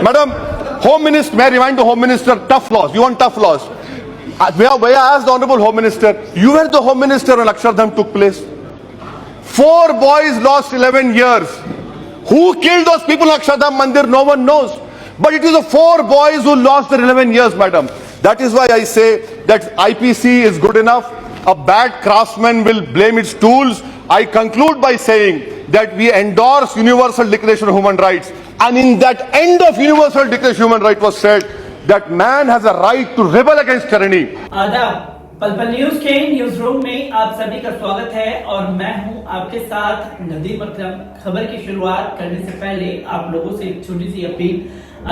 Madam, Home Minister, may I remind the Home Minister, tough laws. You want tough laws? Where I asked the Honorable Home Minister, you were the Home Minister when Akshardham took place. 4 boys lost 11 years. Who killed those people in Akshardham Mandir? No one knows. But it is the 4 boys who lost their 11 years, madam. That is why I say that IPC is good enough. A bad craftsman will blame its tools. I conclude by saying that we endorse Universal Declaration of Human Rights. And in that end of Universal Declaration of Human Rights was said that man has a right to rebel against tyranny. आदाब, पल news के news room में आप सभी का स्वागत है और मैं हूं आपके साथ नदीम अकरम। खबर की शुरुआत करने से पहले आप लोगों से एक छोटी सी अपील,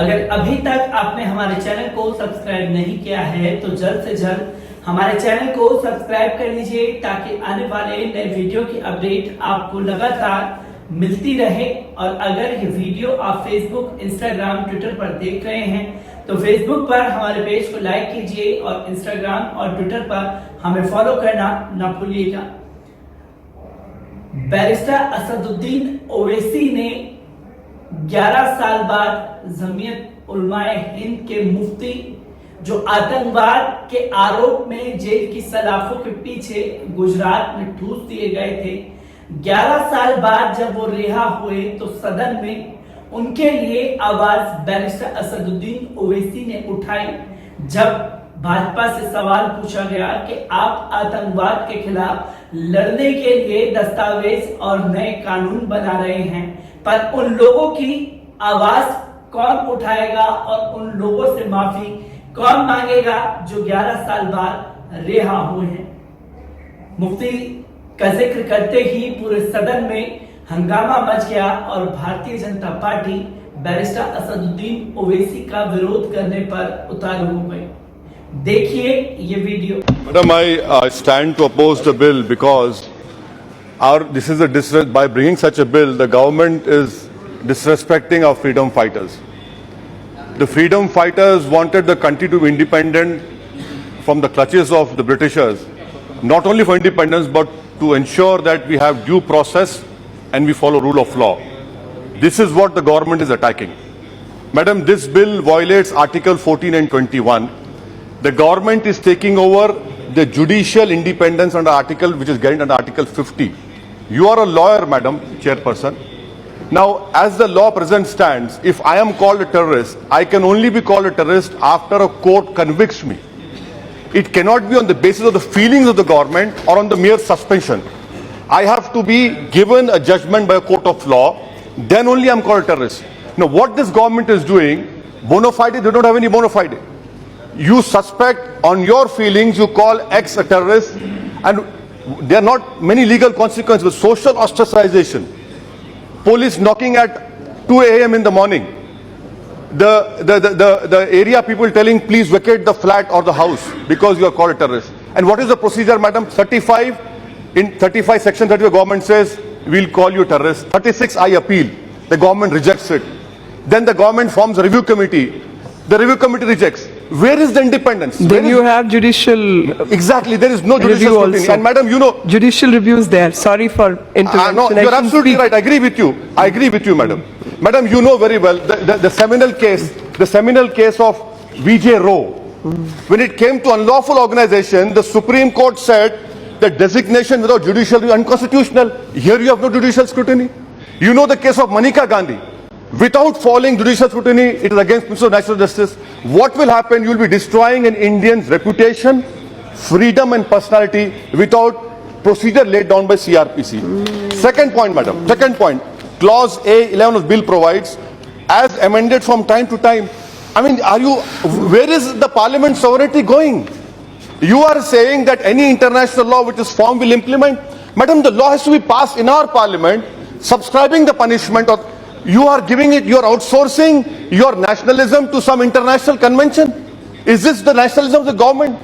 अगर अभी तक आपने हमारे चैनल को सब्सक्राइब नहीं किया है तो जल्द से जल्द हमारे चैनल को सब्सक्राइब कर लीजिए ताकि आने वाले नए वीडियो की अपडेट आपको लगातार मिलती रहे। और अगर ये वीडियो आप फेसबुक, इंस्टाग्राम, ट्विटर पर देख रहे हैं तो फेसबुक पर हमारे पेज को लाइक कीजिए और इंस्टाग्राम और ट्विटर पर हमें फॉलो करना ना भूलिएगा। बैरिस्टर असदुद्दीन ओवैसी ने 11 साल बाद जमीयत उलमाए हिंद के मुफ्ती जो आतंकवाद के आरोप में जेल की सलाखों के पीछे गुजरात में ठूस दिए गए थे, 11 साल बाद जब वो रिहा हुए तो सदन में उनके लिए आवाज बैरिस्टर असदुद्दीन ओवैसी ने उठाई जब भाजपा से सवाल पूछा गया कि आप आतंकवाद के खिलाफ लड़ने के लिए दस्तावेज और नए कानून बना रहे हैं, पर उन लोगों की आवाज कौन उठाएगा और उन लोगों से माफी कौन मांगेगा जो 11 साल बाद रिहा हुए हैं। मुफ्ती का जिक्र करते ही पूरे सदन में हंगामा मच गया और भारतीय जनता पार्टी बैरिस्टर असदुद्दीन ओवैसी का विरोध करने पर उतारू हो गई। देखिए ये video. Madam, I stand to oppose the bill because this is a disrespect. By bringing such a bill, the government is disrespecting our freedom fighters. The freedom fighters wanted the country to be independent from the clutches of the Britishers, not only for independence but to ensure that we have due process and we follow rule of law. This is what the government is attacking. Madam, this bill violates Article 14 and 21. The government is taking over the judicial independence under Article, which is guaranteed under Article 50. You are a lawyer, Madam Chairperson. Now, as the law present stands, if I am called a terrorist, I can only be called a terrorist after a court convicts me. It cannot be on the basis of the feelings of the government or on the mere suspension. I have to be given a judgment by a court of law, then only I am called a terrorist. Now, what this government is doing, bona fide, they don't have any bona fide. You suspect on your feelings, you call X a terrorist, and there are not many legal consequences. Social ostracization, police knocking at 2 a.m. in the morning, the area people telling please vacate the flat or the house because you are called a terrorist. And what is the procedure, madam? 35 in 35 section 30 the government says we'll call you terrorist. 36 I appeal, the government rejects it. Then the government forms a review committee, the review committee rejects. Where is the independence? Then you have judicial exactly, there is no judicial scrutiny. And madam, you know, judicial reviews there. Sorry for interruption. No, you're absolutely right. I agree with you. I agree with you, madam. Madam, you know very well the seminal case of VJ Roe. When it came to unlawful organization, the Supreme Court said that designation without judicial review is unconstitutional. Here you have no judicial scrutiny. You know the case of Manika Gandhi. Without following judicial scrutiny, it is against principle of natural justice. What will happen? You will be destroying an Indian's reputation, freedom and personality without procedure laid down by CRPC. Second point, madam. Second point. Clause A11 of bill provides, as amended from time to time. I mean, where is the parliament sovereignty going? You are saying that any international law which is formed will implement. Madam, the law has to be passed in our parliament, subscribing the punishment, or you are giving it, you are outsourcing your nationalism to some international convention. Is this the nationalism of the government?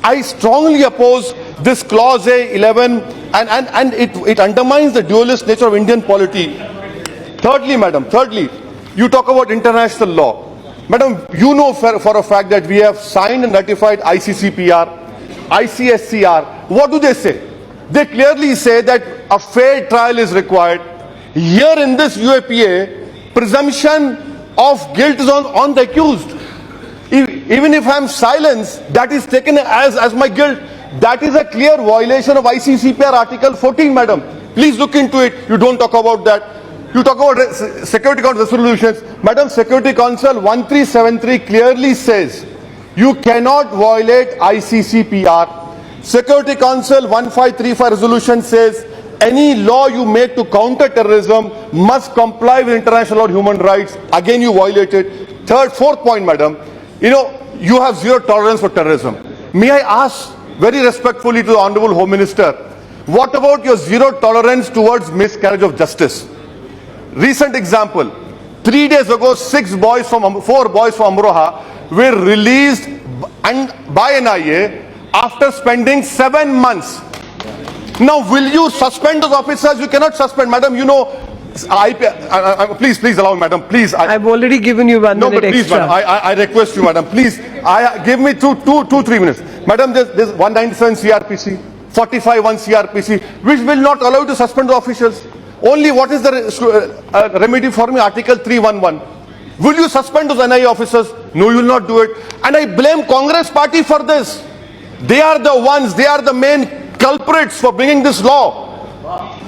I strongly oppose this clause A11 and it undermines the dualist nature of Indian polity. Thirdly, madam, you talk about international law. Madam, you know for a fact that we have signed and ratified ICCPR, ICSCR. What do they say? They clearly say that a fair trial is required. Here in this UAPA, presumption of guilt is on the accused. Even if I am silenced, that is taken as my guilt. That is a clear violation of ICCPR Article 14, madam. Please look into it. You don't talk about that. You talk about Security Council resolutions. Madam, Security Council 1373 clearly says you cannot violate ICCPR. Security Council 1535 resolution says any law you make to counter terrorism must comply with international law and human rights. Again, you violated. Fourth point, madam. You have zero tolerance for terrorism. May I ask very respectfully to the Honorable Home Minister, what about your zero tolerance towards miscarriage of justice? Recent example, 3 days ago, 4 boys from Amroha were released by NIA after spending 7 months. Now, will you suspend those officers? You cannot suspend, madam. Please allow me, madam. Please. I've already given you 1 minute please, extra. madam, I request you, madam. Please, give me 3 minutes. Madam, there's 197 CRPC, 45(1) CRPC, which will not allow you to suspend the officials. Only what is the remedy for me? Article 311. Will you suspend those NIA officers? No, you will not do it. And I blame Congress party for this. They are the ones, they are the main culprits for bringing this law.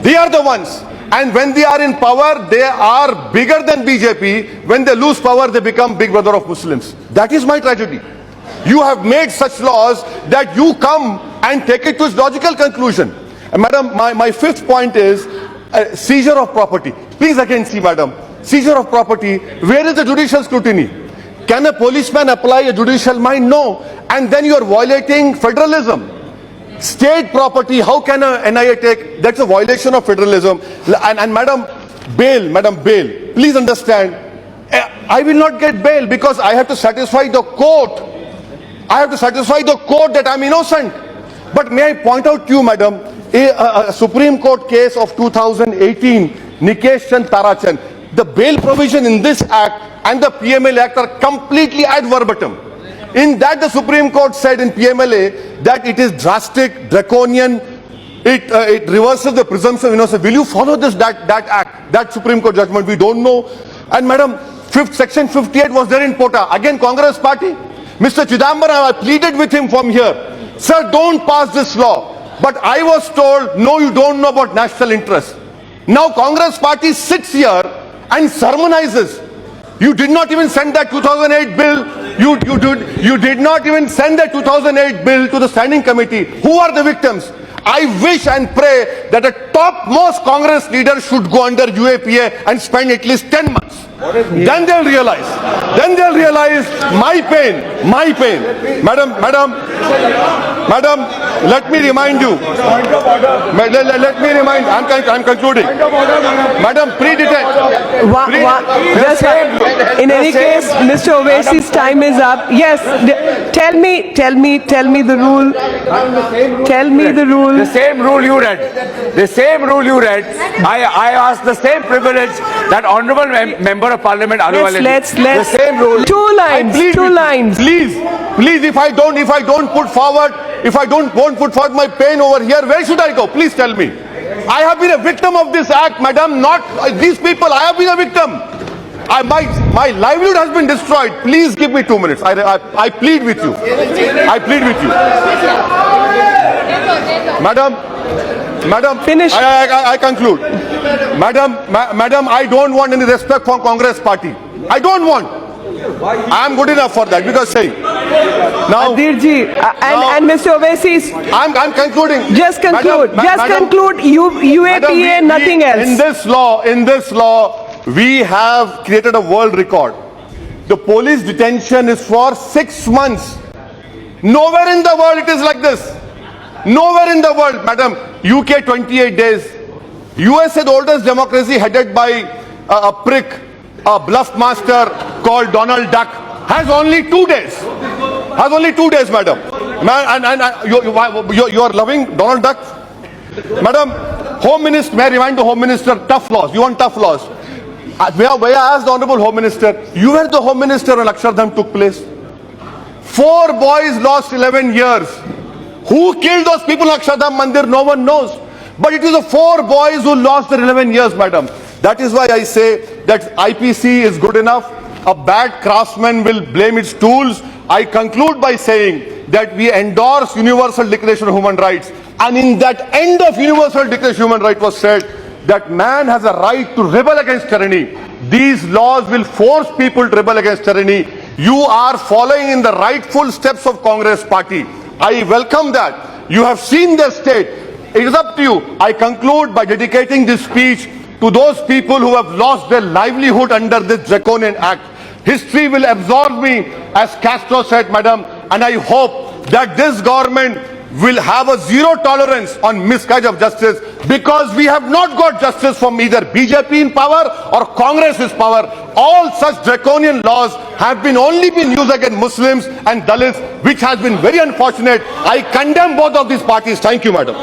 They are the ones. And when they are in power, they are bigger than BJP. When they lose power, they become big brother of Muslims. That is my tragedy. You have made such laws that you come and take it to its logical conclusion. And madam, my fifth point is seizure of property. Please again see, madam, seizure of property. Where is the judicial scrutiny? Can a policeman apply a judicial mind? No. And then you are violating federalism. State property, how can a NIA take? That's a violation of federalism. And madam, bail. Please understand, I will not get bail because I have to satisfy the court. I have to satisfy the court that I'm innocent. But may I point out to you, madam, a Supreme Court case of 2018, Nikesh Chand Tarachan, the bail provision in this act and the PMLA act are completely ad verbatim. In that, the Supreme Court said in PMLA that it is drastic, draconian, it reverses the presumption of innocence. Will you follow that act, that Supreme Court judgment? We don't know. And madam, section 58 was there in Pota. Again, Congress party. Mr. Chidambaram, I pleaded with him from here. Sir, don't pass this law. But I was told, no, you don't know about national interest. Now Congress party sits here and sermonizes. You did not even send that 2008 bill. You did not even send that 2008 bill to the standing committee. Who are the victims? I wish and pray that a topmost Congress leader should go under UAPA and spend at least 10 months. Then they'll realize my pain. Madam, let me remind you. I'm concluding. Madam, In any case, Mr. Owaisi's time is up. Yes, tell me the rule. Tell me the rule. The same rule you read. I asked the same privilege that honorable member of Parliament Ahluwalia. Let's the same rule. Two lines. Please, if I don't put forward my pain over here, where should I go? Please tell me. I have been a victim of this act, madam, not these people. I have been a victim. My livelihood has been destroyed. Please give me 2 minutes. I plead with you. Madam, Finish. I conclude. Madam, I don't want any respect from Congress party. I don't want. I am good enough for that because saying. Now, Adhirji, and Mr. Owaisi, I'm concluding. Just conclude. Conclude. UAPA, nothing else. In this law, we have created a world record. The police detention is for 6 months. Nowhere in the world it is like this. Nowhere in the world, madam. UK 28 days. USA, the oldest democracy headed by a prick, a bluff master called Donald Duck, has only 2 days. Madam. And you are loving Donald Duck? Madam, Home Minister, may I remind the Home Minister, tough laws. You want tough laws? Where I asked the Honorable Home Minister, you were the Home Minister when Akshardham took place. 4 boys lost 11 years. Who killed those people in Akshardham Mandir? No one knows. But it is the 4 boys who lost their 11 years, madam. That is why I say that IPC is good enough. a bad craftsman will blame its tools. I conclude by saying that we endorse Universal Declaration of Human Rights, and in that end of Universal Declaration of Human Rights was said that man has a right to rebel against tyranny. These laws will force people to rebel against tyranny. You are following in the rightful steps of Congress party. I welcome that. You have seen their state. It is up to you. I conclude by dedicating this speech to those people who have lost their livelihood under this draconian act. History will absolve me, as Castro said, madam, and I hope that this government will have a zero tolerance on miscarriage of justice, because we have not got justice from either BJP in power or Congress in power. All such draconian laws have only been used against Muslims and Dalits, which has been very unfortunate. I condemn both of these parties. Thank you, madam.